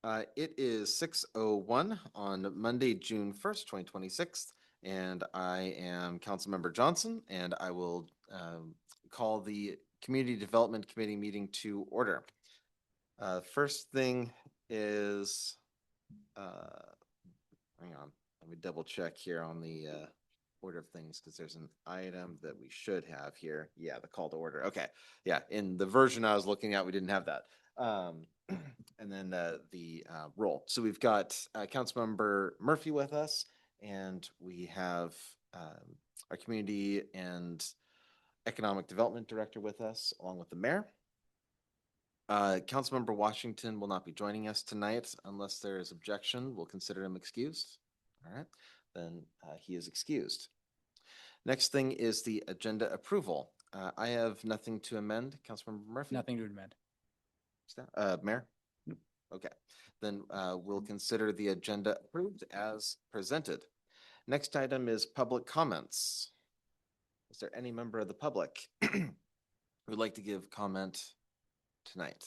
It is 6:01 on Monday, June 1st, 2026, and I am Councilmember Johnson, and I will call the Community Development Committee meeting to order. First thing is, hang on, let me double check here on the order of things because there's an item that we should have here. Yeah, the call to order. Okay, yeah, in the version I was looking at, we didn't have that. And then the roll. So we've got Councilmember Murphy with us, and we have our Community and Economic Development Director with us, along with the mayor. Councilmember Washington will not be joining us tonight unless there is objection. We'll consider him excused. All right, then he is excused. Next thing is the agenda approval. I have nothing to amend. Councilmember Murphy? Nothing to amend. Mayor? Okay, then we'll consider the agenda approved as presented. Next item is public comments. Is there any member of the public who would like to give comment tonight?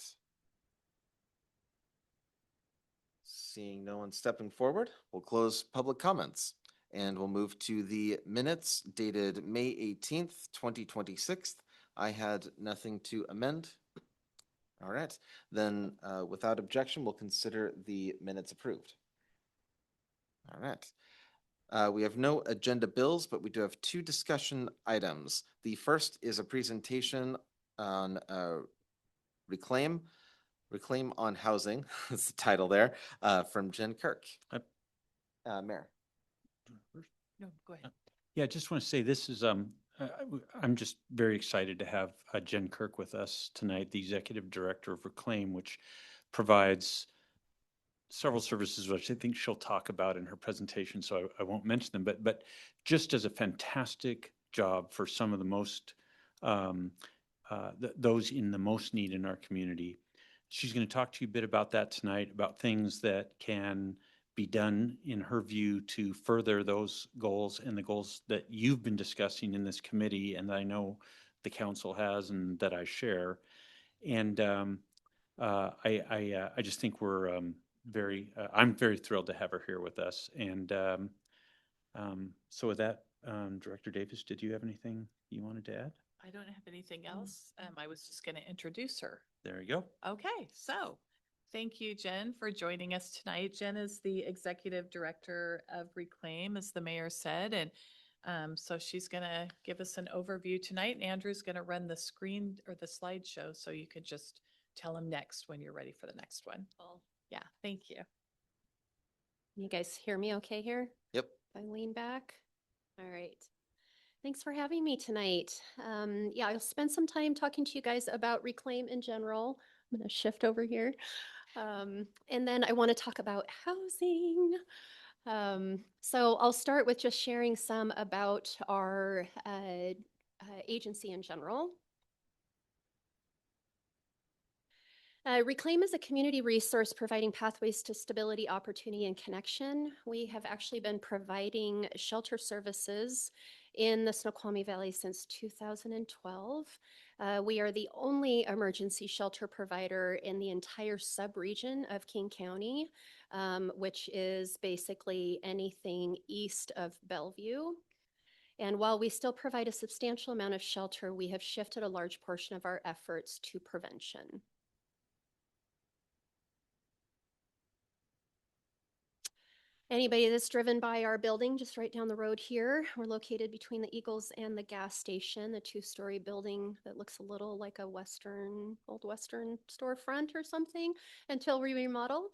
Seeing no one stepping forward, we'll close public comments and we'll move to the minutes dated May 18th, 2026. I had nothing to amend. All right, then without objection, we'll consider the minutes approved. All right. We have no agenda bills, but we do have two discussion items. The first is a presentation on Reclaim on Housing, that's the title there, from Jen Kirk. Mayor. No, go ahead. Yeah, I just want to say this is, I'm just very excited to have Jen Kirk with us tonight, the Executive Director of Reclaim, which provides several services, which I think she'll talk about in her presentation, so I won't mention them, but just does a fantastic job for some of the most, those in the most need in our community. She's going to talk to you a bit about that tonight, about things that can be done in her view to further those goals and the goals that you've been discussing in this committee and that I know the council has and that I share. And I just think we're I'm very thrilled to have her here with us. And so with that, Director Davis, did you have anything you wanted to add? I don't have anything else. I was just going to introduce her. There you go. Okay, so thank you, Jen, for joining us tonight. Jen is the Executive Director of Reclaim, as the mayor said, and so she's going to give us an overview tonight. And Andrew's going to run the screen or the slideshow, so you could just tell him next when you're ready for the next one. Cool. Yeah, thank you. You guys hear me okay here? Yep. If I lean back. All right. Thanks for having me tonight. Yeah, I'll spend some time talking to you guys about Reclaim in general. I'm going to shift over here. And then I want to talk about housing. So I'll start with just sharing some about our agency in general. Reclaim is a community resource providing pathways to stability, opportunity, and connection. We have actually been providing shelter services in the Snoqualmie Valley since 2012. We are the only emergency shelter provider in the entire sub-region of King County, which is basically anything east of Bellevue. And while we still provide a substantial amount of shelter, we have shifted a large portion of our efforts to prevention. Anybody that's driven by our building just right down the road here, we're located between the Eagles and the gas station, a two-story building that looks a little like a old Western storefront or something until we remodel.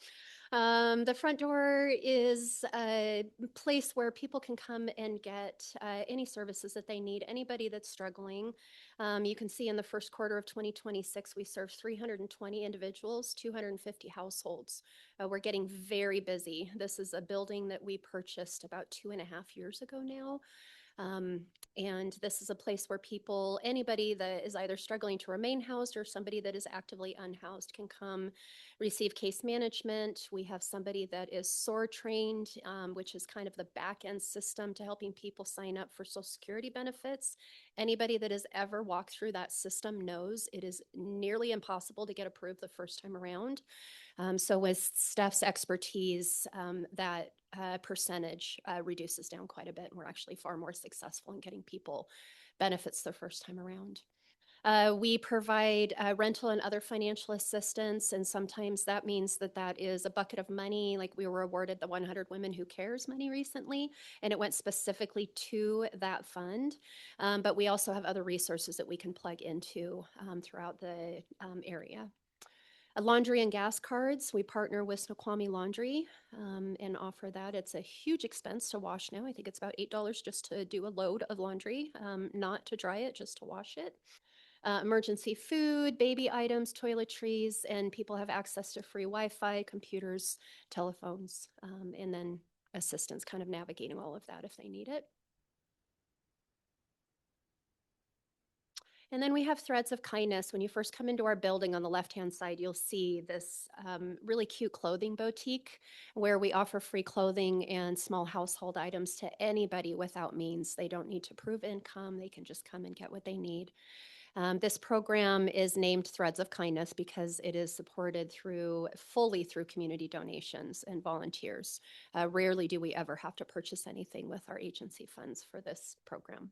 The front door is a place where people can come and get any services that they need, anybody that's struggling. You can see in the first quarter of 2026, we served 320 individuals, 250 households. We're getting very busy. This is a building that we purchased about 2.5 years ago now. And this is a place where people, anybody that is either struggling to remain housed or somebody that is actively unhoused can come receive case management. We have somebody that is SOAR trained, which is kind of the back end system to helping people sign up for Social Security benefits. Anybody that has ever walked through that system knows it is nearly impossible to get approved the first time around. So with Steph's expertise, that percentage reduces down quite a bit, and we're actually far more successful in getting people benefits the first time around. We provide rental and other financial assistance, and sometimes that means that that is a bucket of money. Like we were awarded the 100 Women Who Cares money recently, and it went specifically to that fund. But we also have other resources that we can plug into throughout the area. Laundry and gas cards, we partner with Snoqualmie Laundry and offer that. It's a huge expense to wash now. I think it's about $8 just to do a load of laundry, not to dry it, just to wash it. Emergency food, baby items, toiletries, and people have access to free Wi-Fi, computers, telephones, and then assistance kind of navigating all of that if they need it. And then we have Threads of Kindness. When you first come into our building on the left-hand side, you'll see this really cute clothing boutique where we offer free clothing and small household items to anybody without means. They don't need to prove income. They can just come and get what they need. This program is named Threads of Kindness because it is supported fully through community donations and volunteers. Rarely do we ever have to purchase anything with our agency funds for this program.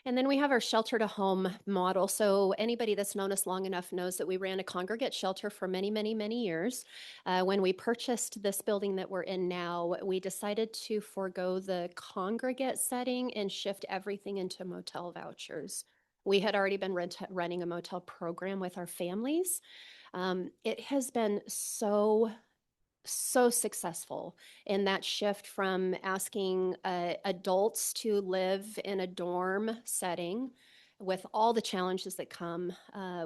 And then we have our shelter to home model. So anybody that's known us long enough knows that we ran a congregate shelter for many, many, many years. When we purchased this building that we're in now, we decided to forego the congregate setting and shift everything into motel vouchers. We had already been running a motel program with our families. It has been so successful in that shift from asking adults to live in a dorm setting with all the challenges that come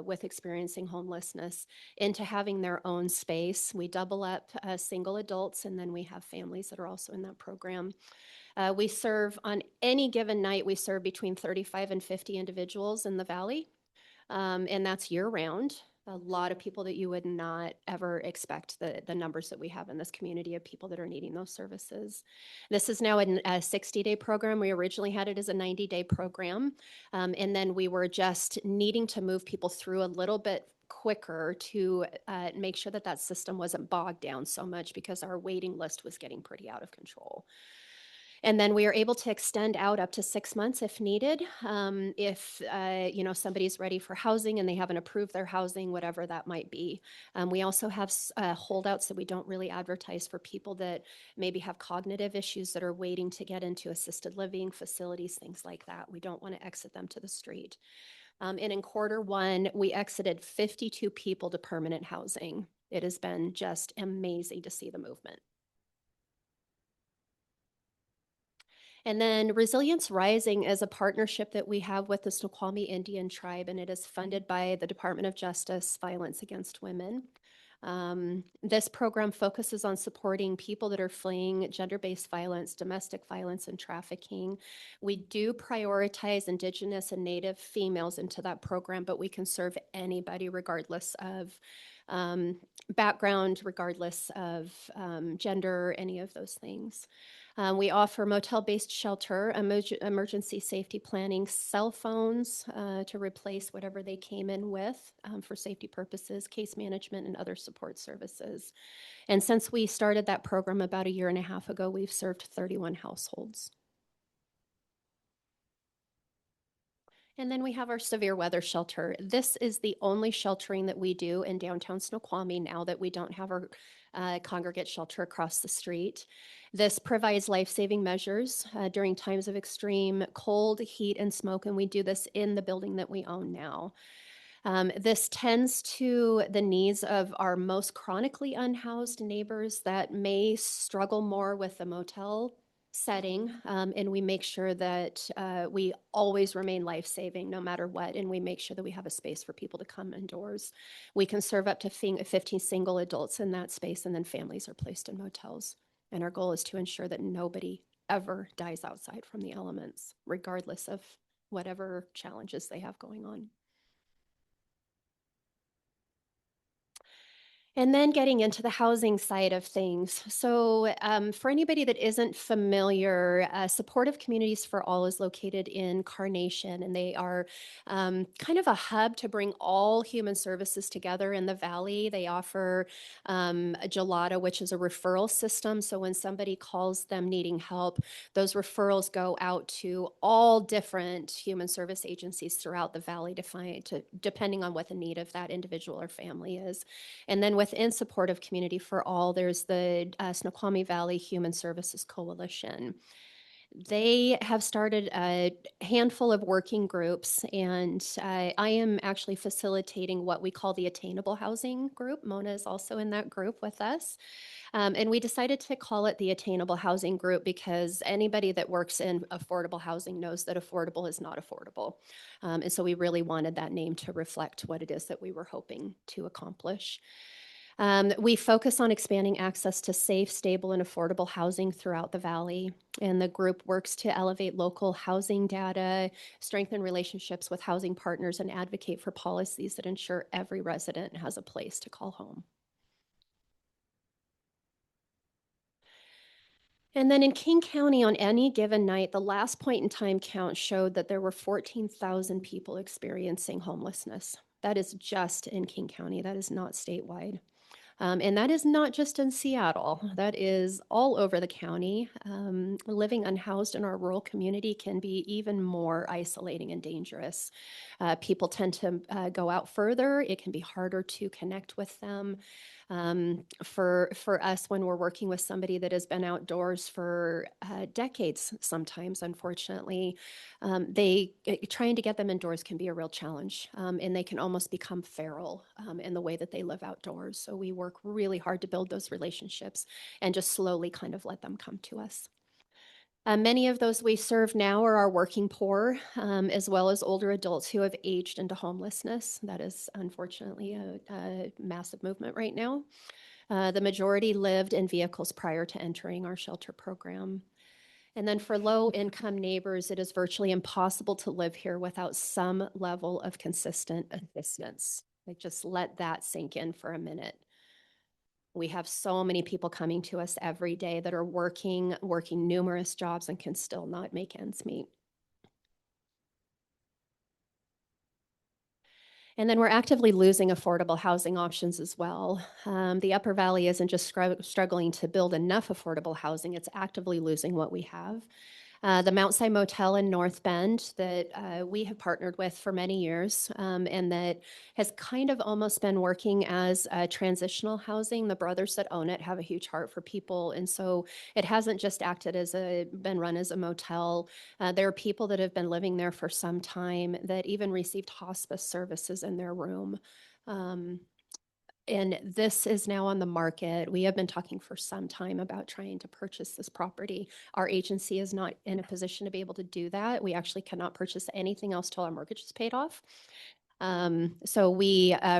with experiencing homelessness into having their own space. We double up single adults, and then we have families that are also in that program. We serve on any given night, we serve between 35 and 50 individuals in the Valley, and that's year round. A lot of people that you would not ever expect, the numbers that we have in this community of people that are needing those services. This is now a 60-day program. We originally had it as a 90-day program. And then we were just needing to move people through a little bit quicker to make sure that that system wasn't bogged down so much because our waiting list was getting pretty out of control. And then we are able to extend out up to 6 months if needed. If somebody's ready for housing and they haven't approved their housing, whatever that might be. We also have holdouts that we don't really advertise for people that maybe have cognitive issues that are waiting to get into assisted living facilities, things like that. We don't want to exit them to the street. And in Q1, we exited 52 people to permanent housing. It has been just amazing to see the movement. And then Resilience Rising is a partnership that we have with the Snoqualmie Indian Tribe, and it is funded by the Department of Justice Violence Against Women. This program focuses on supporting people that are fleeing gender-based violence, domestic violence, and trafficking. We do prioritize Indigenous and Native females into that program, but we can serve anybody regardless of background, regardless of gender, any of those things. We offer motel-based shelter, emergency safety planning, cell phones to replace whatever they came in with for safety purposes, case management, and other support services. And since we started that program about 1.5 years ago, we've served 31 households. And then we have our severe weather shelter. This is the only sheltering that we do in downtown Snoqualmie now that we don't have our congregate shelter across the street. This provides life-saving measures during times of extreme cold, heat, and smoke, and we do this in the building that we own now. This tends to the needs of our most chronically unhoused neighbors that may struggle more with the motel setting, and we make sure that we always remain life-saving no matter what, and we make sure that we have a space for people to come indoors. We can serve up to 15 single adults in that space, and then families are placed in motels. And our goal is to ensure that nobody ever dies outside from the elements, regardless of whatever challenges they have going on. And then getting into the housing side of things. So, for anybody that isn't familiar, Supportive Communities for All is located in Carnation, and they are kind of a hub to bring all human services together in the Valley. They offer a Gelada, which is a referral system. So, when somebody calls them needing help, those referrals go out to all different human service agencies throughout the Valley depending on what the need of that individual or family is. And then within Supportive Community for All, there's the Snoqualmie Valley Human Services Coalition. They have started a handful of working groups, and I am actually facilitating what we call the Attainable Housing Group. Mona is also in that group with us. And we decided to call it the Attainable Housing Group because anybody that works in affordable housing knows that affordable is not affordable. And so we really wanted that name to reflect what it is that we were hoping to accomplish. We focus on expanding access to safe, stable, and affordable housing throughout the Valley. And the group works to elevate local housing data, strengthen relationships with housing partners, and advocate for policies that ensure every resident has a place to call home. And then in King County, on any given night, the last point in time count showed that there were 14,000 people experiencing homelessness. That is just in King County, that is not statewide. And that is not just in Seattle, that is all over the county. Living unhoused in our rural community can be even more isolating and dangerous. People tend to go out further, it can be harder to connect with them. For us, when we're working with somebody that has been outdoors for decades, sometimes, unfortunately, trying to get them indoors can be a real challenge, and they can almost become feral in the way that they live outdoors. So we work really hard to build those relationships and just slowly kind of let them come to us. Many of those we serve now are our working poor, as well as older adults who have aged into homelessness. That is unfortunately a massive movement right now. The majority lived in vehicles prior to entering our shelter program. And then for low-income neighbors, it is virtually impossible to live here without some level of consistent assistance. Like, just let that sink in for a minute. We have so many people coming to us every day that are working numerous jobs and can still not make ends meet. And then we're actively losing affordable housing options as well. The Upper Valley isn't just struggling to build enough affordable housing, it's actively losing what we have. The Mount Si Motel in North Bend that we have partnered with for many years, and that has kind of almost been working as transitional housing. The brothers that own it have a huge heart for people, and so it hasn't just been run as a motel. There are people that have been living there for some time that even received hospice services in their room. And this is now on the market. We have been talking for some time about trying to purchase this property. Our agency is not in a position to be able to do that. We actually cannot purchase anything else till our mortgage is paid off. So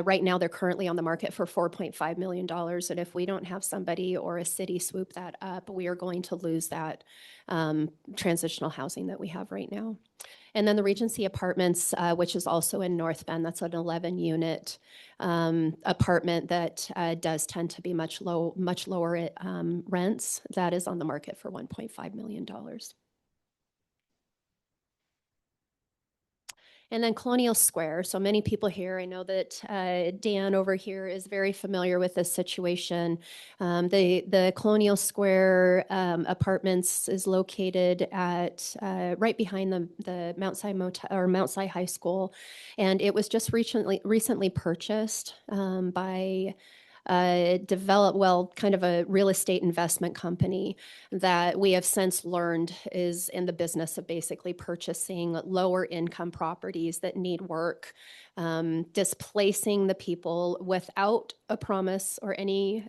right now they're currently on the market for $4.5 million. And if we don't have somebody or a city swoop that up, we are going to lose that transitional housing that we have right now. And then the Regency Apartments, which is also in North Bend, that's an 11-unit apartment that does tend to be much lower rents. That is on the market for $1.5 million. And then Colonial Square. So many people here, I know that Dan over here is very familiar with this situation. The Colonial Square Apartments is located at right behind the Mount Si Motel or Mount Si High School, and it was just recently purchased by kind of a real estate investment company that we have since learned is in the business of basically purchasing lower income properties that need work, displacing the people without a promise or any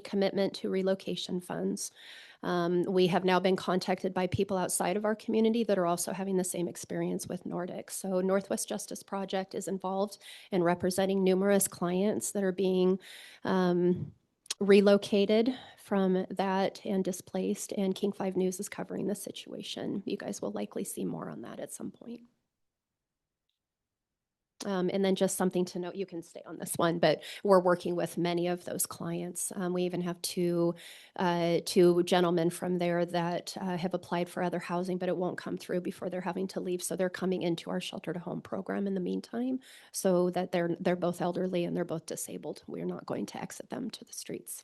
commitment to relocation funds. We have now been contacted by people outside of our community that are also having the same experience with Nordic. So Northwest Justice Project is involved in representing numerous clients that are being relocated from that and displaced, and King 5 News is covering the situation. You guys will likely see more on that at some point. And then just something to note, you can stay on this one, but we're working with many of those clients. We even have two gentlemen from there that have applied for other housing, but it won't come through before they're having to leave. So they're coming into our shelter to home program in the meantime, so that they're both elderly and they're both disabled. We're not going to exit them to the streets.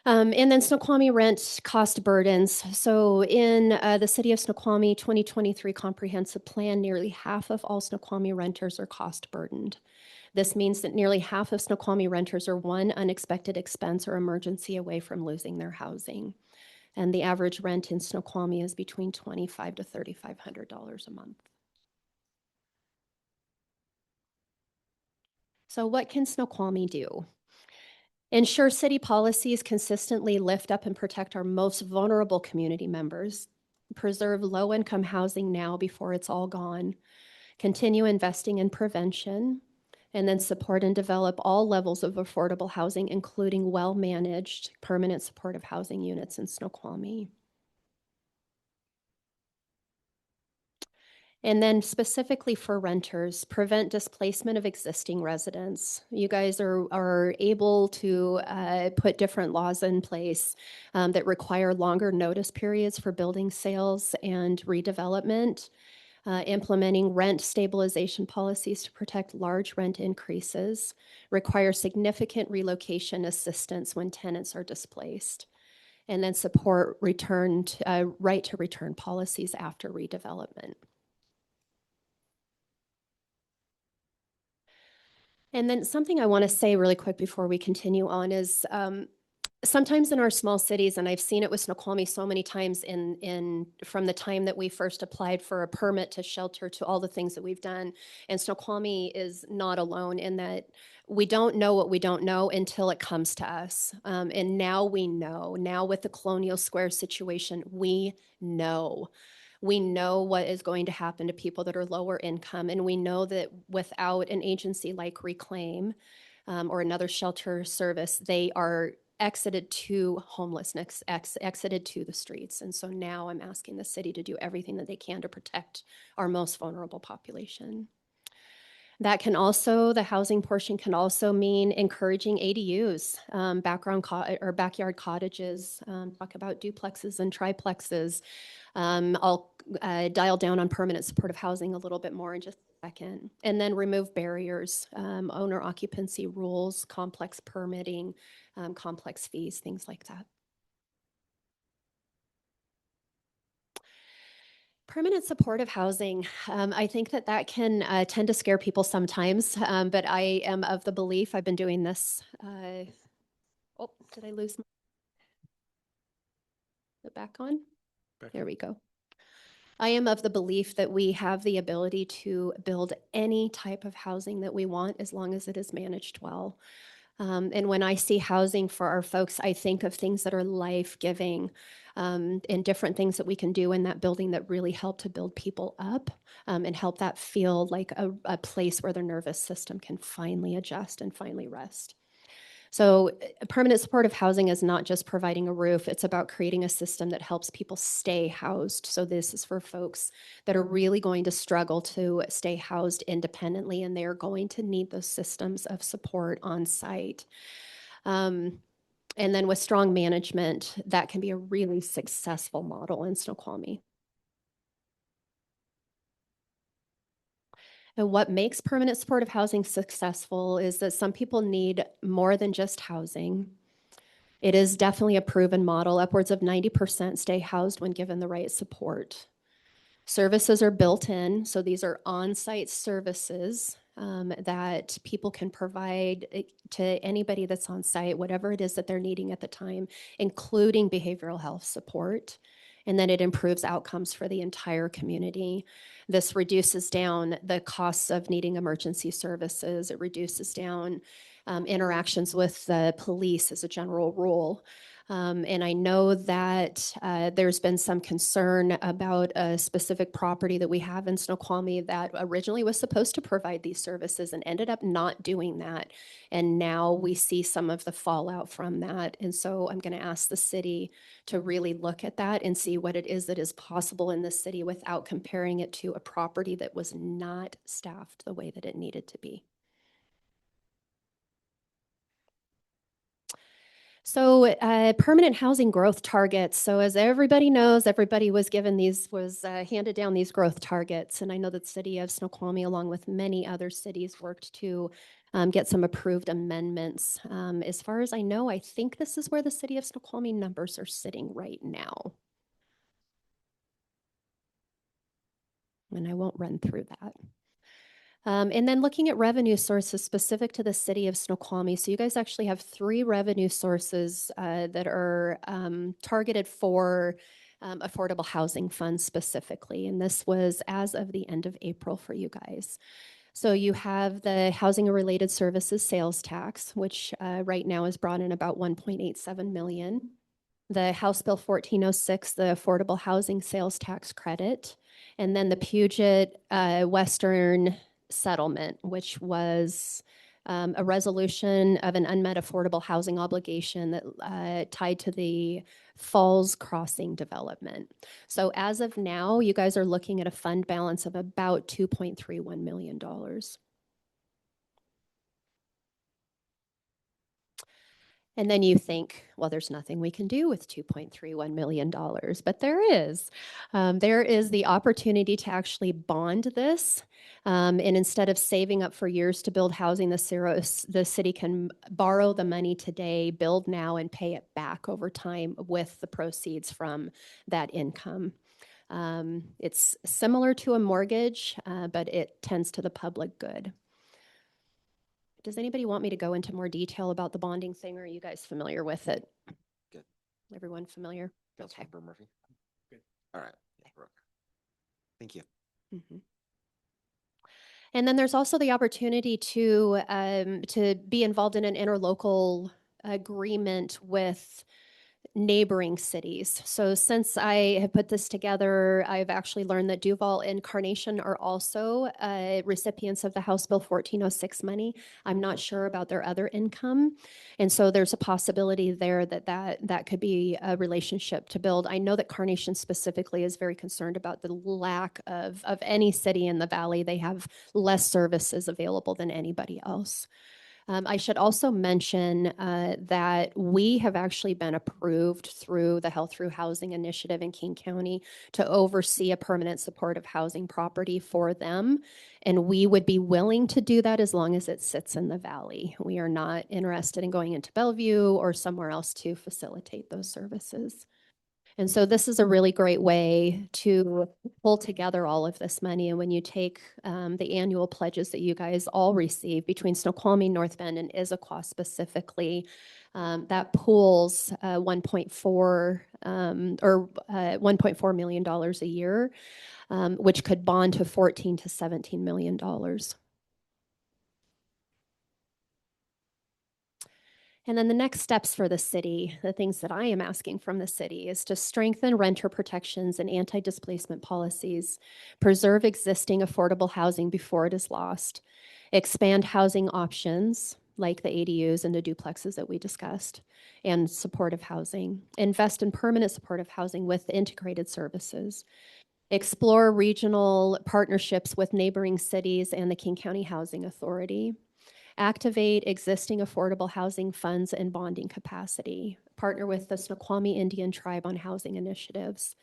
And then Snoqualmie rent cost burdens. So in the City of Snoqualmie 2023 Comprehensive Plan, nearly half of all Snoqualmie renters are cost burdened. This means that nearly half of Snoqualmie renters are one unexpected expense or emergency away from losing their housing. And the average rent in Snoqualmie is between $2,500 to $3,500 a month. So what can Snoqualmie do? Ensure city policies consistently lift up and protect our most vulnerable community members. Preserve low-income housing now before it's all gone. Continue investing in prevention. And then support and develop all levels of affordable housing, including well-managed permanent supportive housing units in Snoqualmie. And then specifically for renters, prevent displacement of existing residents. You guys are able to put different laws in place that require longer notice periods for building sales and redevelopment, implementing rent stabilization policies to protect large rent increases, require significant relocation assistance when tenants are displaced, and then support right to return policies after redevelopment. And then something I want to say really quick before we continue on is sometimes in our small cities, and I've seen it with Snoqualmie so many times from the time that we first applied for a permit to shelter to all the things that we've done, and Snoqualmie is not alone in that we don't know what we don't know until it comes to us. And now we know. Now with the Colonial Square situation, we know. We know what is going to happen to people that are lower income, and we know that without an agency like Reclaim or another shelter service, they are exited to homelessness, exited to the streets. And so now I'm asking the city to do everything that they can to protect our most vulnerable population. That can also, the housing portion can also mean encouraging ADUs, backyard cottages, talk about duplexes and triplexes. I'll dial down on permanent supportive housing a little bit more in just a second. And then remove barriers, owner occupancy rules, complex permitting, complex fees, things like that. Permanent supportive housing, I think that can tend to scare people sometimes, but I am of the belief, I've been doing this, oh, did I lose the back on? There we go. I am of the belief that we have the ability to build any type of housing that we want as long as it is managed well. And when I see housing for our folks, I think of things that are life-giving and different things that we can do in that building that really help to build people up and help that feel like a place where their nervous system can finally adjust and finally rest. So permanent supportive housing is not just providing a roof, it's about creating a system that helps people stay housed. So this is for folks that are really going to struggle to stay housed independently, and they are going to need those systems of support on site. And then with strong management, that can be a really successful model in Snoqualmie. And what makes permanent supportive housing successful is that some people need more than just housing. It is definitely a proven model. Upwards of 90% stay housed when given the right support. Services are built in, so these are on-site services that people can provide to anybody that's on site, whatever it is that they're needing at the time, including behavioral health support. And then it improves outcomes for the entire community. This reduces down the costs of needing emergency services. It reduces down interactions with the police as a general rule. And I know that there's been some concern about a specific property that we have in Snoqualmie that originally was supposed to provide these services and ended up not doing that. And now we see some of the fallout from that. And so I'm going to ask the city to really look at that and see what it is that is possible in the city without comparing it to a property that was not staffed the way that it needed to be. So permanent housing growth targets. So as everybody knows, everybody was given these, was handed down these growth targets. And I know that the city of Snoqualmie, along with many other cities, worked to get some approved amendments. As far as I know, I think this is where the city of Snoqualmie numbers are sitting right now. And I won't run through that. And then looking at revenue sources specific to the city of Snoqualmie. So you guys actually have 3 revenue sources that are targeted for affordable housing funds specifically. And this was as of the end of April for you guys. So you have the housing and related services sales tax, which right now is brought in about 1.87 million. The House Bill 1406, the affordable housing sales tax credit, and then the Puget Western settlement, which was a resolution of an unmet affordable housing obligation that tied to the Falls Crossing development. So as of now, you guys are looking at a fund balance of about $2.31 million. And then you think, well, there's nothing we can do with $2.31 million, but there is. There is the opportunity to actually bond this. And instead of saving up for years to build housing, the city can borrow the money today, build now, and pay it back over time with the proceeds from that income. It's similar to a mortgage, but it tends to the public good. Does anybody want me to go into more detail about the bonding thing, or are you guys familiar with it? Good. Everyone familiar? Okay. Councilmember Murphy? Good. All right. Thank you. Mhm. And then there's also the opportunity to be involved in an interlocal agreement with neighboring cities. So since I have put this together, I've actually learned that Duval and Carnation are also recipients of the House Bill 1406 money. I'm not sure about their other income. And so there's a possibility there that could be a relationship to build. I know that Carnation specifically is very concerned about the lack of any city in the valley. They have less services available than anybody else. I should also mention that we have actually been approved through the Health Through Housing Initiative in King County to oversee a permanent supportive housing property for them. And we would be willing to do that as long as it sits in the valley. We are not interested in going into Bellevue or somewhere else to facilitate those services. And so this is a really great way to pull together all of this money. And when you take the annual pledges that you guys all receive between Snoqualmie, North Bend, and Issaquah specifically, that pools 1.4 or $1.4 million a year, which could bond to $14 to $17 million. And then the next steps for the city, the things that I am asking from the city, is to strengthen renter protections and anti-displacement policies, preserve existing affordable housing before it is lost, expand housing options like the ADUs and the duplexes that we discussed, and supportive housing, invest in permanent supportive housing with integrated services, explore regional partnerships with neighboring cities and the King County Housing Authority, activate existing affordable housing funds and bonding capacity, partner with the Snoqualmie Indian Tribe on housing initiatives,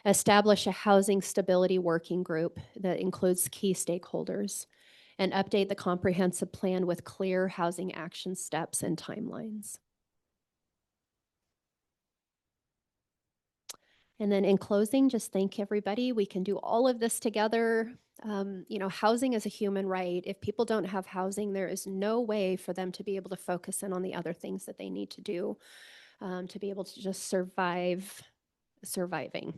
establish a housing stability working group that includes key stakeholders, and update the comprehensive plan with clear housing action steps and timelines. And then in closing, just thank everybody. We can do all of this together. Housing is a human right. If people don't have housing, there is no way for them to be able to focus in on the other things that they need to do to be able to just surviving.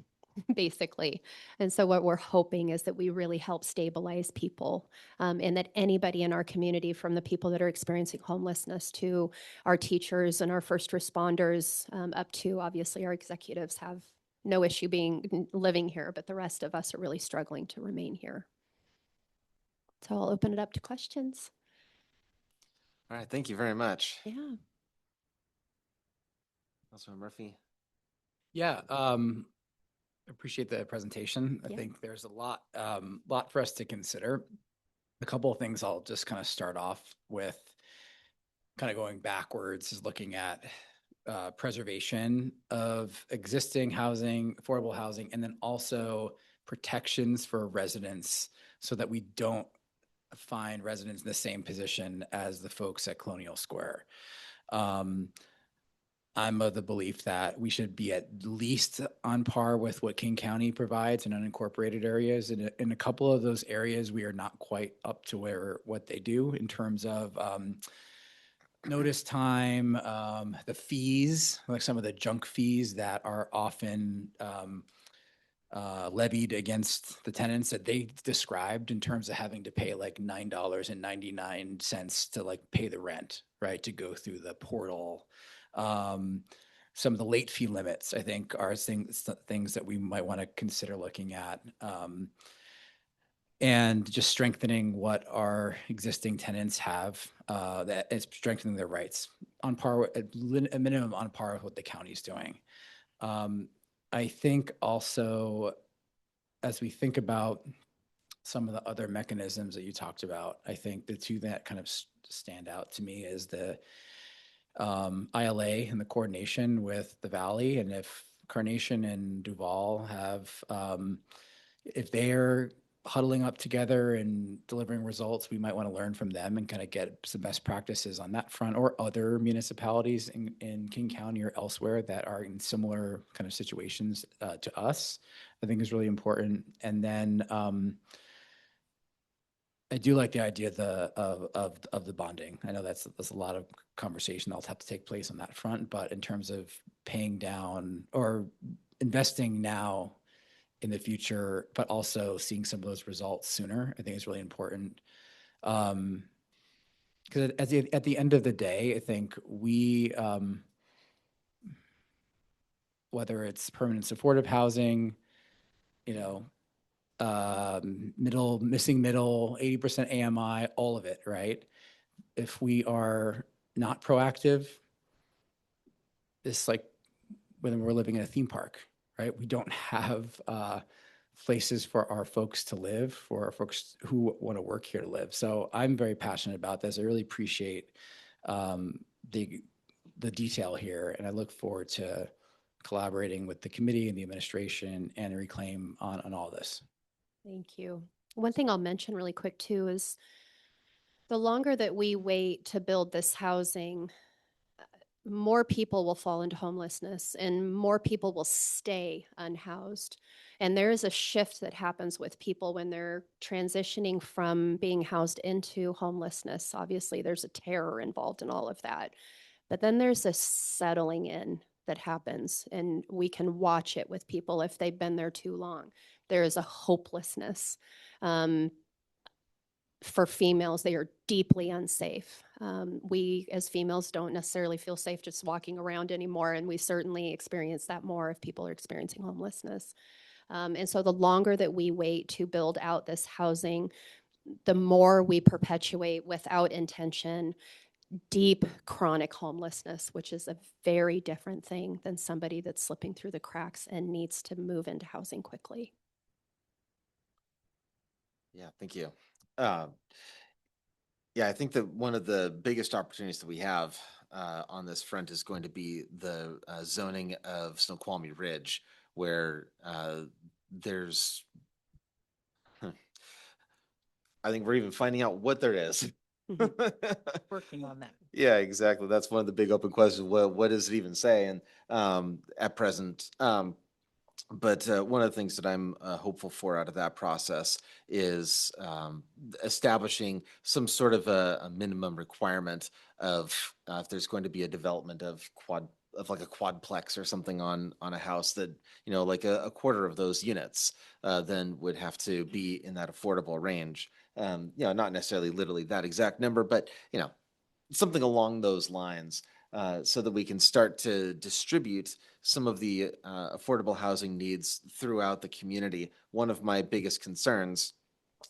basically. And so what we're hoping is that we really help stabilize people, and that anybody in our community, from the people that are experiencing homelessness to our teachers and our first responders, up to obviously our executives, have no issue living here, but the rest of us are really struggling to remain here. So I'll open it up to questions. All right, thank you very much. Yeah. Councilman Murphy. Yeah, appreciate the presentation. I Yeah. think there's a lot for us to consider. A couple of things I'll just kind of start off with, kind of going backwards, is looking at preservation of existing housing, affordable housing, and then also protections for residents so that we don't find residents in the same position as the folks at Colonial Square. I'm of the belief that we should be at least on par with what King County provides in unincorporated areas. In a couple of those areas, we are not quite up to what they do in terms of notice time, the fees, like some of the junk fees that are often levied against the tenants that they described, in terms of having to pay like $9.99 to like pay the rent, right, to go through the portal. Some of the late fee limits, I think, are things that we might want to consider looking at. And just strengthening what our existing tenants have, that is strengthening their rights on par with, at a minimum, on par with what the county's doing. I think also, as we think about some of the other mechanisms that you talked about, I think the two that kind of stand out to me is the ILA and the coordination with the Valley. And if Carnation and Duval have, if they're huddling up together and delivering results, we might want to learn from them and kind of get some best practices on that front, or other municipalities in King County or elsewhere that are in similar kind of situations to us, I think is really important. And then I do like the idea of the bonding. I know that's a lot of conversation that'll have to take place on that front, but in terms of paying down or investing now in the future, but also seeing some of those results sooner, I think is really important. Because at the end of the day, I think we, whether it's permanent supportive housing, you know, missing middle, 80% AMI, all of it, right? If we are not proactive, it's like when we're living in a theme park, right? We don't have places for our folks to live, for our folks who want to work here to live. So I'm very passionate about this. I really appreciate the detail here, and I look forward to collaborating with the committee and the administration and Reclaim on all this. Thank you. One thing I'll mention really quick too is the longer that we wait to build this housing, more people will fall into homelessness and more people will stay unhoused. And there is a shift that happens with people when they're transitioning from being housed into homelessness. Obviously, there's a terror involved in all of that. But then there's a settling in that happens, and we can watch it with people if they've been there too long. There is a hopelessness. For females, they are deeply unsafe. We as females don't necessarily feel safe just walking around anymore, and we certainly experience that more if people are experiencing homelessness. And so the longer that we wait to build out this housing, the more we perpetuate without intention deep chronic homelessness, which is a very different thing than somebody that's slipping through the cracks and needs to move into housing quickly. Yeah, thank you. Yeah, I think that one of the biggest opportunities that we have on this front is going to be the zoning of Snoqualmie Ridge, where there's, I think we're even finding out what there is. Working on that. Yeah, exactly. That's one of the big open questions. What does it even say? And at present, but one of the things that I'm hopeful for out of that process is establishing some sort of a minimum requirement of if there's going to be a development of of like a quadplex or something on a house that, like a quarter of those units then would have to be in that affordable range. Not necessarily literally that exact number, but something along those lines, so that we can start to distribute some of the affordable housing needs throughout the community. One of my biggest concerns,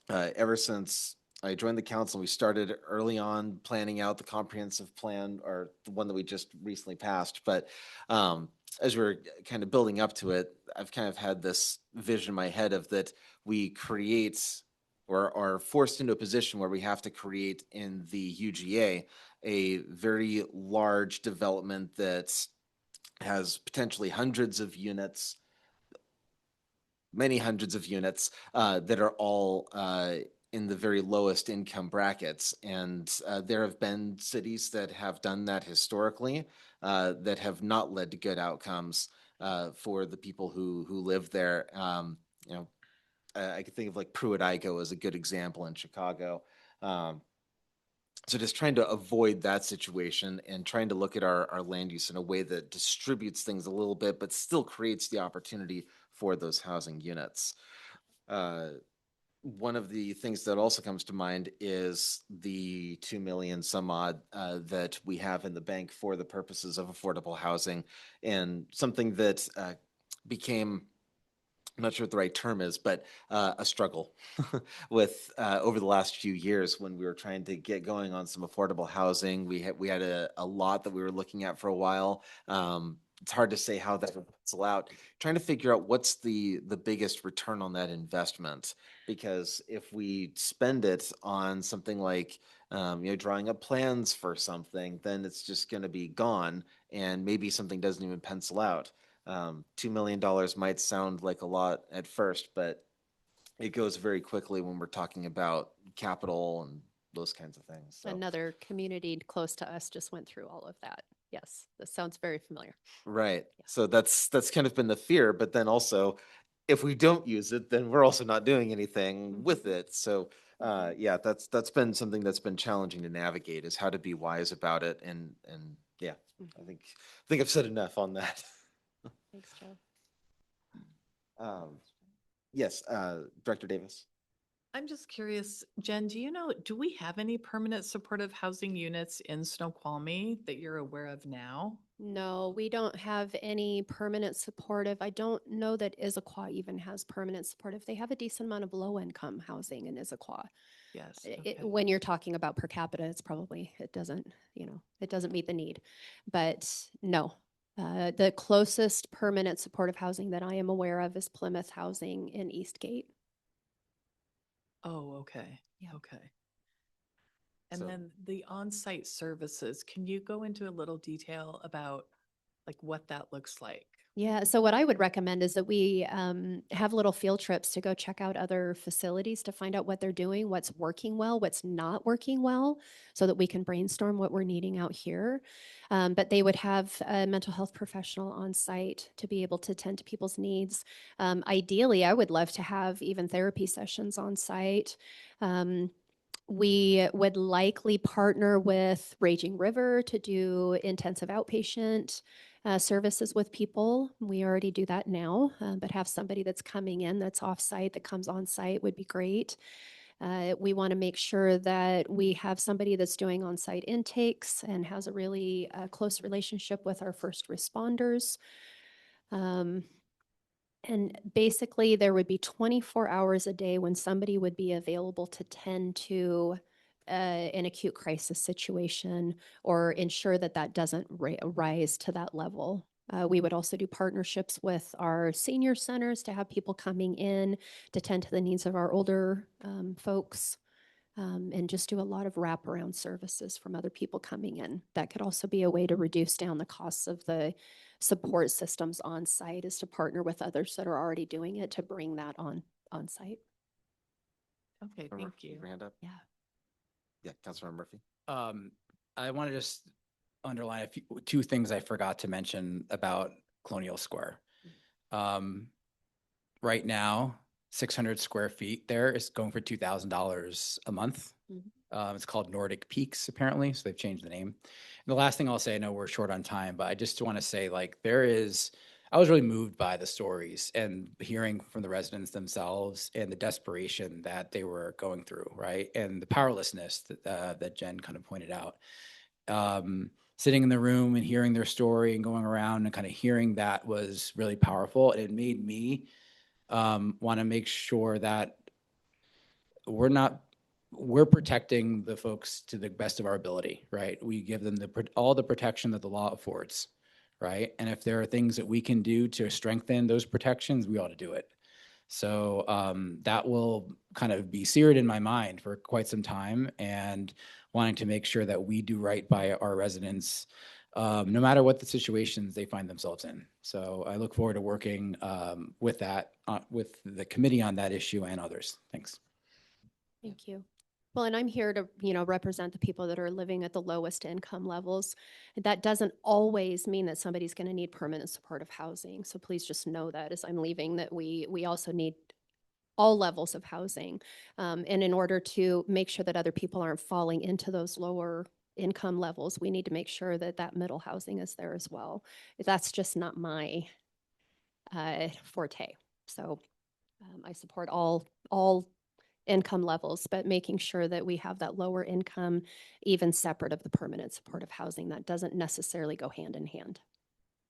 ever since I joined the council, we started early on planning out the comprehensive plan, or the one that we just recently passed. But as we're kind of building up to it, I've kind of had this vision in my head of that we create or are forced into a position where we have to create in the UGA a very large development that has potentially hundreds of units, many hundreds of units that are all in the very lowest income brackets. And there have been cities that have done that historically that have not led to good outcomes for the people who live there. I could think of like Pruitt-Igoe as a good example in Chicago. So just trying to avoid that situation and trying to look at our land use in a way that distributes things a little bit, but still creates the opportunity for those housing units. One of the things that also comes to mind is the 2 million some odd that we have in the bank for the purposes of affordable housing, and something that became, I'm not sure what the right term is, but a struggle with over the last few years when we were trying to get going on some affordable housing. We had a lot that we were looking at for a while. It's hard to say how that will pencil out. Trying to figure out what's the biggest return on that investment, because if we spend it on something like drawing up plans for something, then it's just going to be gone, and maybe something doesn't even pencil out. $2 million might sound like a lot at first, but it goes very quickly when we're talking about capital and those kinds of things. So, Another community close to us just went through all of that. Yes, this sounds very familiar. right. So that's kind of been the fear, but then also if we don't use it, then we're also not doing anything with it. So yeah, that's been something that's been challenging to navigate, is how to be wise about it. And yeah, I think I've said enough on that. Thanks, Joe. Yes, Director Davis. I'm just curious, Jen, do we have any permanent supportive housing units in Snoqualmie that you're aware of now? No, we don't have any permanent supportive. I don't know that Issaquah even has permanent supportive. They have a decent amount of low-income housing in Issaquah. Yes. okay. When you're talking about per capita, it doesn't meet the need. But no, the closest permanent supportive housing that I am aware of is Plymouth Housing in Eastgate. Oh, okay. Yeah. Okay. And So- then the on-site services, can you go into a little detail about like what that looks like? Yeah, so what I would recommend is that we have little field trips to go check out other facilities to find out what they're doing, what's working well, what's not working well, so that we can brainstorm what we're needing out here. But they would have a mental health professional on site to be able to tend to people's needs. Ideally, I would love to have even therapy sessions on site. We would likely partner with Raging River to do intensive outpatient services with people. We already do that now, but have somebody that's coming in that's off-site that comes on site would be great. We want to make sure that we have somebody that's doing on-site intakes and has a really close relationship with our first responders. And basically, there would be 24 hours a day when somebody would be available to tend to an acute crisis situation or ensure that that doesn't rise to that level. We would also do partnerships with our senior centers to have people coming in to tend to the needs of our older folks. And just do a lot of wraparound services from other people coming in. That could also be a way to reduce down the costs of the support systems on site, is to partner with others that are already doing it to bring that on site. Okay, Remember, thank you. your hand up? Yeah. Yeah, Councilmember Murphy. I want to just underline two things I forgot to mention about Colonial Square. Right now, 600 square feet there is going for $2,000 a month. It's called Nordic Peaks, apparently, so they've changed the name. And the last thing I'll say, I know we're short on time, but I just want to say, like, I was really moved by the stories and hearing from the residents themselves and the desperation that they were going through, right? And the powerlessness that Jen kind of pointed out. Sitting in the room and hearing their story and going around and kind of hearing that was really powerful. And it made me want to make sure that we're protecting the folks to the best of our ability, right? We give them all the protection that the law affords, right? And if there are things that we can do to strengthen those protections, we ought to do it. So that will kind of be seared in my mind for quite some time, and wanting to make sure that we do right by our residents, no matter what the situations they find themselves in. So I look forward to working with the committee on that issue and others. Thanks. Thank you. Well, and I'm here to, represent the people that are living at the lowest income levels. That doesn't always mean that somebody's going to need permanent supportive housing. So please just know that as I'm leaving, that we also need all levels of housing. And in order to make sure that other people aren't falling into those lower income levels, we need to make sure that that middle housing is there as well. That's just not my forte. So I support all income levels, but making sure that we have that lower income, even separate of the permanent supportive housing, that doesn't necessarily go hand in hand.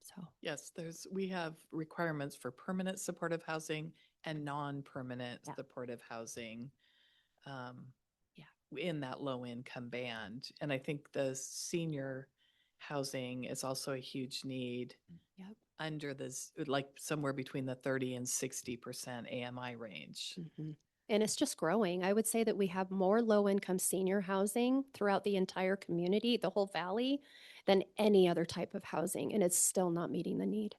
So, Yes, we have requirements for permanent supportive housing and non-permanent Yeah. supportive housing. Yeah. In that low income band. And I think the senior housing is also a huge need. Yep. Under like somewhere between the 30 and 60% AMI range. Mhm. And it's just growing. I would say that we have more low income senior housing throughout the entire community, the whole valley, than any other type of housing. And it's still not meeting the need.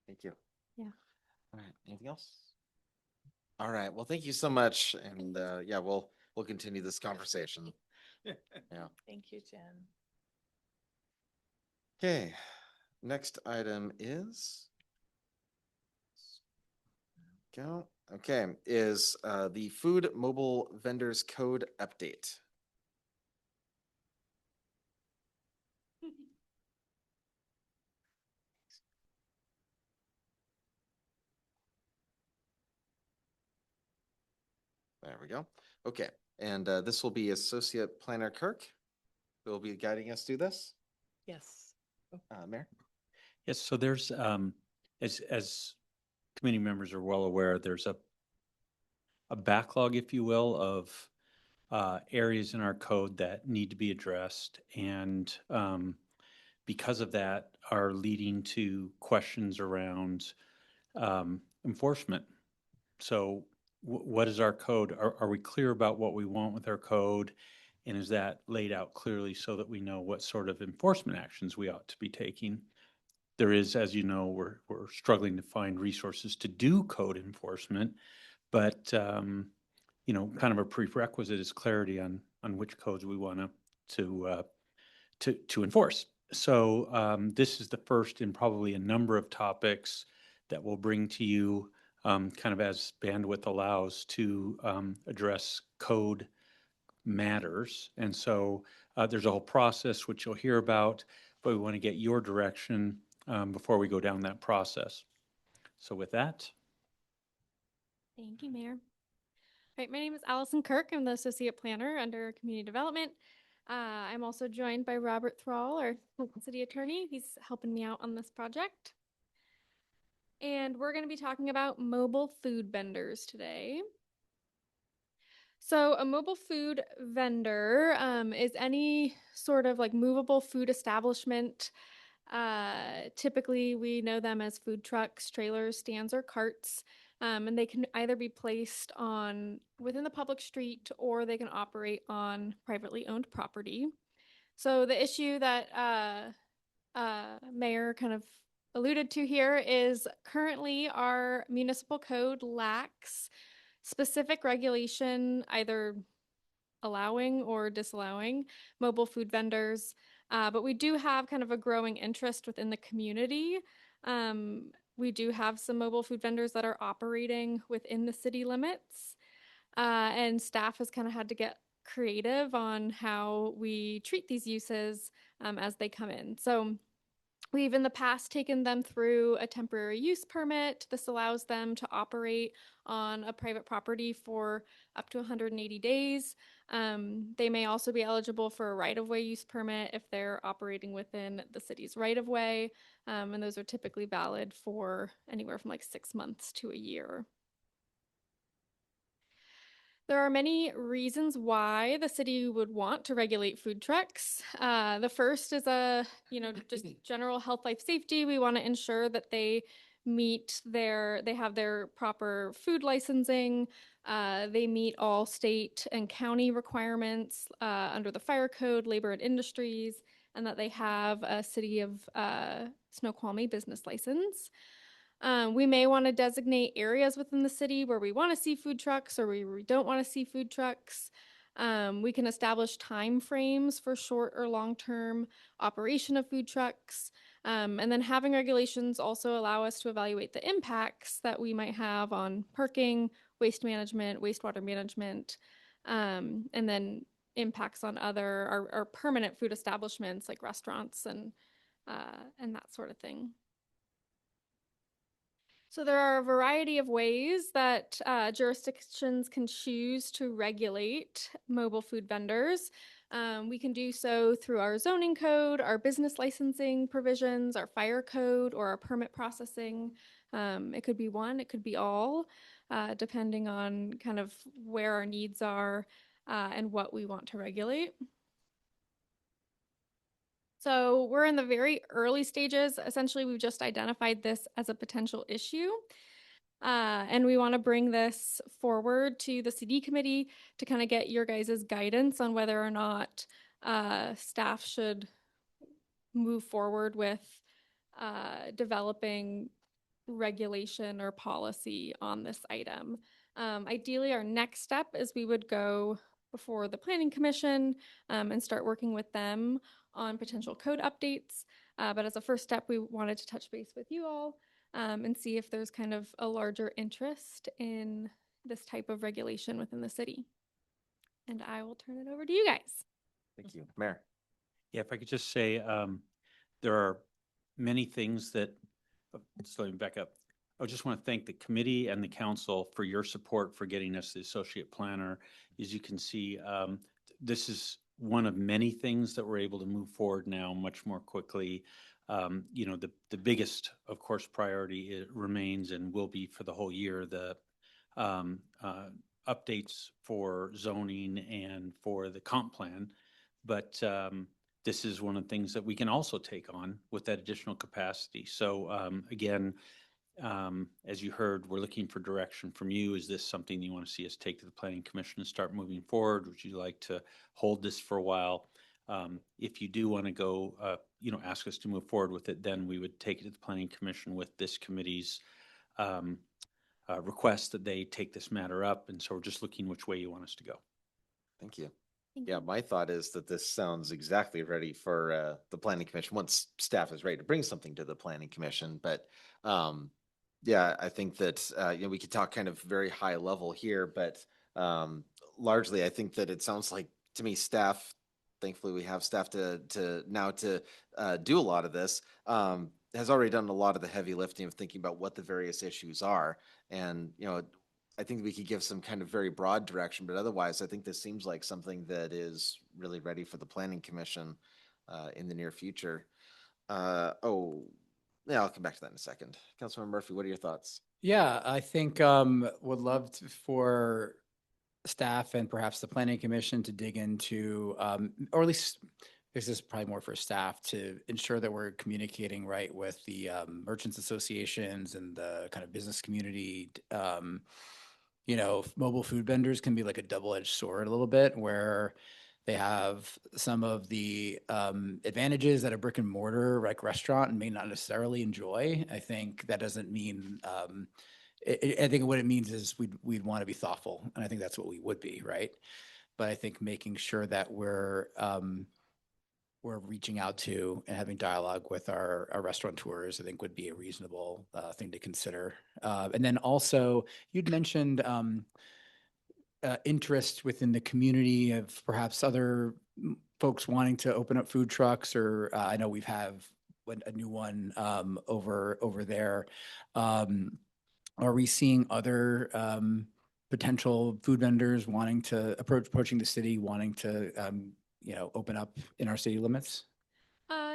Thank you. Yeah. All right. Anything else? All right. Well, thank you so much. And yeah, we'll continue this conversation. Yeah. Thank you, Jen. Okay. Next item is go. Okay, is the Food Mobile Vendors Code update. There we go. Okay, and this will be Associate Planner Kirk who will be guiding us through this. Yes. Mayor? Yes, so there's, as committee members are well aware, there's a backlog, if you will, of areas in our code that need to be addressed. And because of that, are leading to questions around enforcement. So what is our code? Are we clear about what we want with our code? And is that laid out clearly so that we know what sort of enforcement actions we ought to be taking? There is, as you know, we're struggling to find resources to do code enforcement, but kind of a prerequisite is clarity on which codes we want to enforce. So this is the first in probably a number of topics that we'll bring to you kind of as bandwidth allows to address code matters. And so there's a whole process which you'll hear about, but we want to get your direction before we go down that process. So with that. Thank you, Mayor. All right, my name is Allison Kirk. I'm the Associate Planner under Community Development. I'm also joined by Robert Thrall, our City Attorney. He's helping me out on this project. And we're going to be talking about mobile food vendors today. So a mobile food vendor is any sort of like movable food establishment. Typically, we know them as food trucks, trailers, stands, or carts. And they can either be placed within the public street or they can operate on privately owned property. So the issue that Mayor kind of alluded to here is currently our municipal code lacks specific regulation, either allowing or disallowing mobile food vendors. But we do have kind of a growing interest within the community. We do have some mobile food vendors that are operating within the city limits. And staff has kind of had to get creative on how we treat these uses as they come in. So we've in the past taken them through a temporary use permit. This allows them to operate on a private property for up to 180 days. They may also be eligible for a right-of-way use permit if they're operating within the city's right-of-way. And those are typically valid for anywhere from like 6 months to a year. There are many reasons why the city would want to regulate food trucks. The first is just general health, life, safety. We want to ensure that they have their proper food licensing. They meet all state and county requirements under the fire code, labor and industries, and that they have a city of Snoqualmie business license. We may want to designate areas within the city where we want to see food trucks or where we don't want to see food trucks. We can establish time frames for short or long-term operation of food trucks. And then having regulations also allow us to evaluate the impacts that we might have on parking, waste management, wastewater management, and then impacts on our permanent food establishments like restaurants and that sort of thing. So there are a variety of ways that jurisdictions can choose to regulate mobile food vendors. We can do so through our zoning code, our business licensing provisions, our fire code, or our permit processing. It could be one, it could be all, depending on kind of where our needs are and what we want to regulate. So we're in the very early stages. Essentially, we've just identified this as a potential issue. And we want to bring this forward to the CD committee to kind of get your guys' guidance on whether or not staff should move forward with developing regulation or policy on this item. Ideally, our next step is we would go before the Planning Commission and start working with them on potential code updates. But as a first step, we wanted to touch base with you all and see if there's kind of a larger interest in this type of regulation within the city. And I will turn it over to you guys. Thank you. Mayor. Yeah, if I could just say, there are many things that, so let me back up. I just want to thank the committee and the council for your support for getting us the associate planner. As you can see, this is one of many things that we're able to move forward now much more quickly. The biggest, of course, priority remains and will be for the whole year, the updates for zoning and for the comp plan. But this is one of the things that we can also take on with that additional capacity. So again, as you heard, we're looking for direction from you. Is this something you want to see us take to the Planning Commission and start moving forward? Would you like to hold this for a while? If you do want to go, ask us to move forward with it, then we would take it to the Planning Commission with this committee's request that they take this matter up. And so we're just looking which way you want us to go. Thank you. Yeah, my thought is that this sounds exactly ready for the Planning Commission once staff is ready to bring something to the Planning Commission. But yeah, I think that we could talk kind of very high level here, but largely I think that it sounds like to me staff, thankfully we have staff to do a lot of this, has already done a lot of the heavy lifting of thinking about what the various issues are. And, I think we could give some kind of very broad direction, but otherwise I think this seems like something that is really ready for the Planning Commission in the near future. Yeah, I'll come back to that in a second. Councilmember Murphy, what are your thoughts? Yeah, I think would love for staff and perhaps the Planning Commission to dig into, or at least this is probably more for staff to ensure that we're communicating right with the merchants associations and the kind of business community. Mobile food vendors can be like a double-edged sword a little bit, where they have some of the advantages that a brick and mortar like restaurant may not necessarily enjoy. I think that doesn't mean, I think what it means is we'd want to be thoughtful. And I think that's what we would be, right? But I think making sure that we're reaching out to and having dialogue with our restaurateurs, I think would be a reasonable thing to consider. And then also you'd mentioned interest within the community of perhaps other folks wanting to open up food trucks, or I know we've have a new one over there. Are we seeing other potential food vendors wanting to approaching the city, wanting to open up in our city limits?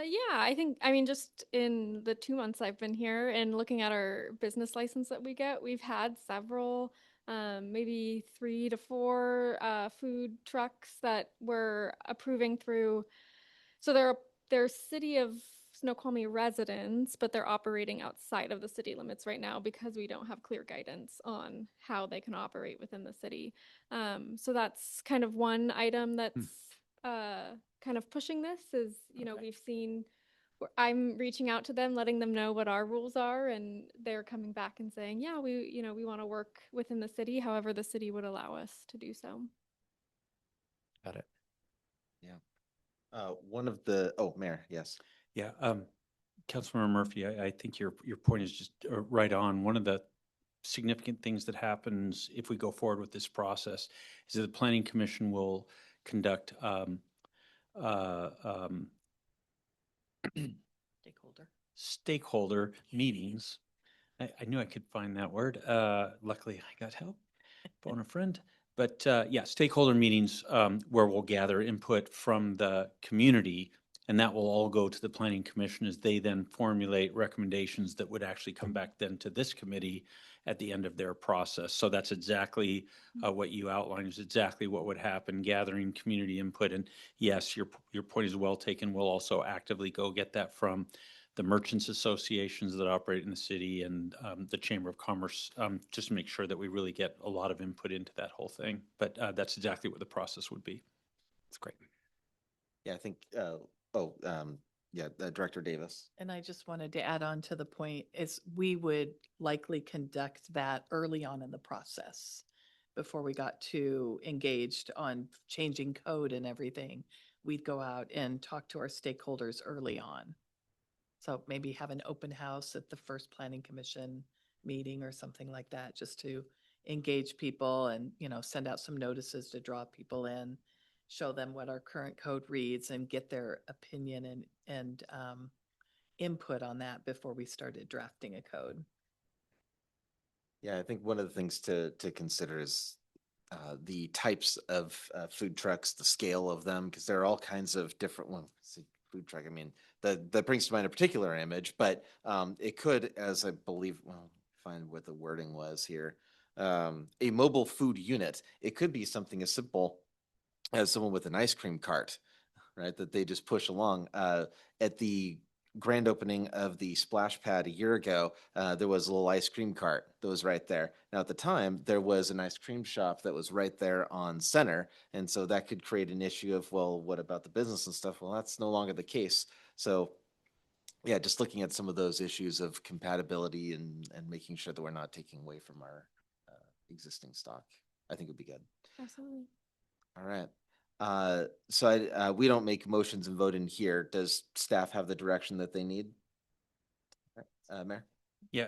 Yeah, I mean, just in the 2 months I've been here and looking at our business license that we get, we've had several, maybe 3 to 4 food trucks that we're approving through. So they're city of Snoqualmie residents, but they're operating outside of the city limits right now because we don't have clear guidance on how they can operate within the city. So that's kind of one item that's kind of pushing this is, Okay. we've seen, I'm reaching out to them, letting them know what our rules are, and they're coming back and saying, yeah, we want to work within the city, however the city would allow us to do so. Got it. One of the, oh, Mayor, yes. Yeah, Councilmember Murphy, I think your point is just right on. One of the significant things that happens if we go forward with this process is that the Planning Commission will conduct stakeholder meetings. I knew I could find that word. Luckily, I got help, phone a friend. But yeah, stakeholder meetings where we'll gather input from the community, and that will all go to the Planning Commission as they then formulate recommendations that would actually come back then to this committee at the end of their process. So that's exactly what you outlined is exactly what would happen, gathering community input. And yes, your point is well taken. We'll also actively go get that from the merchants associations that operate in the city and the Chamber of Commerce, just to make sure that we really get a lot of input into that whole thing. But that's exactly what the process would be. That's great. Yeah, I think, Director Davis. And I just wanted to add on to the point is we would likely conduct that early on in the process before we got too engaged on changing code and everything. We'd go out and talk to our stakeholders early on. So maybe have an open house at the first Planning Commission meeting or something like that, just to engage people and, send out some notices to draw people in, show them what our current code reads and get their opinion and input on that before we started drafting a code. Yeah, I think one of the things to consider is the types of food trucks, the scale of them, because there are all kinds of different ones. Food truck, I mean, that brings to mind a particular image, but it could, as I believe, well, find what the wording was here, a mobile food unit. It could be something as simple as someone with an ice cream cart, right, that they just push along. At the grand opening of the splash pad a year ago, there was a little ice cream cart that was right there. Now, at the time, there was an ice cream shop that was right there on Center. And so that could create an issue of, well, what about the business and stuff? Well, that's no longer the case. So yeah, just looking at some of those issues of compatibility and making sure that we're not taking away from our existing stock, I think would be good. Absolutely. All right. So we don't make motions and vote in here. Does staff have the direction that they need? Mayor? Yeah,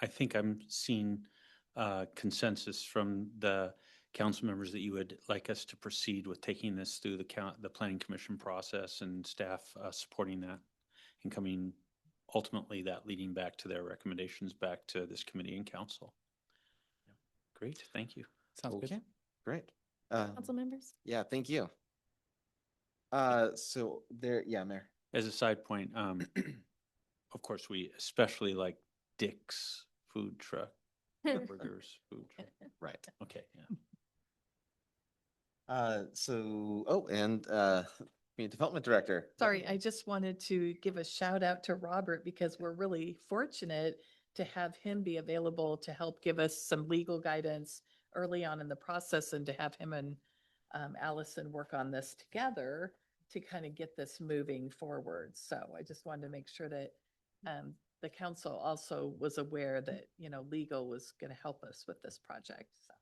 I think I'm seeing consensus from the council members that you would like us to proceed with taking this through the Planning Commission process and staff supporting that and coming ultimately that leading back to their recommendations back to this committee and council. Great, thank you. Sounds Okay, good. great. Council members? Yeah, thank you. So there, yeah, Mayor. As a side point, of course, we especially like Dick's food truck, burgers, food truck. Right. Okay, yeah. Community Development Director. Sorry, I just wanted to give a shout out to Robert because we're really fortunate to have him be available to help give us some legal guidance early on in the process and to have him and Allison work on this together to kind of get this moving forward. So I just wanted to make sure that the council also was aware that, legal was going to help us with this project. So.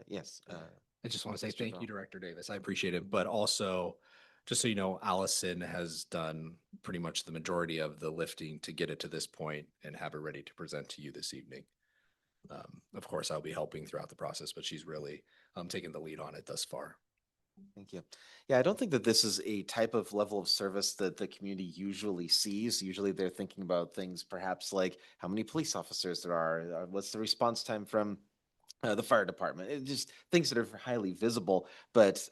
Yes. I just want to say Mr. thank Bell. you, Director Davis. I appreciate it. But also, just so you know, Allison has done pretty much the majority of the lifting to get it to this point and have it ready to present to you this evening. Of course, I'll be helping throughout the process, but she's really taken the lead on it thus far. Thank you. Yeah, I don't think that this is a type of level of service that the community usually sees. Usually they're thinking about things perhaps like how many police officers there are, what's the response time from the fire department. It just things that are highly visible, but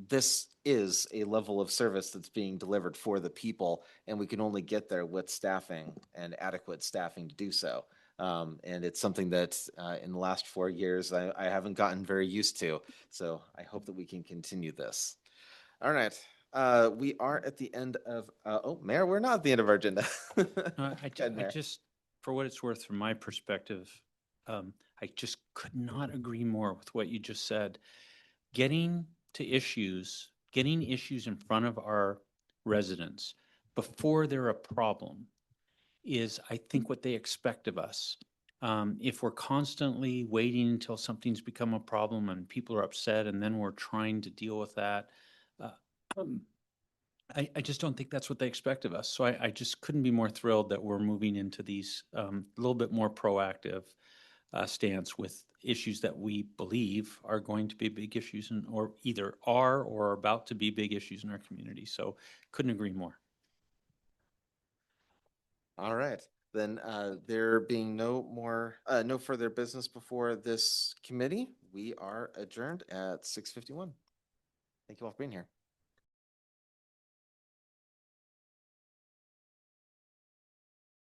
this is a level of service that's being delivered for the people, and we can only get there with staffing and adequate staffing to do so. And it's something that in the last 4 years I haven't gotten very used to. So I hope that we can continue this. All right. We are at the end of, Mayor, we're not at the end of our agenda. I Go ahead, Mayor. just, for what it's worth, from my perspective, I just could not agree more with what you just said. Getting issues in front of our residents before they're a problem is, I think, what they expect of us. If we're constantly waiting until something's become a problem and people are upset and then we're trying to deal with that, I just don't think that's what they expect of us. So I just couldn't be more thrilled that we're moving into these a little bit more proactive stance with issues that we believe are going to be big issues or either are or are about to be big issues in our community. So couldn't agree more. All right, then there being no further business before this committee, we are adjourned at 6:51. Thank you all for being here.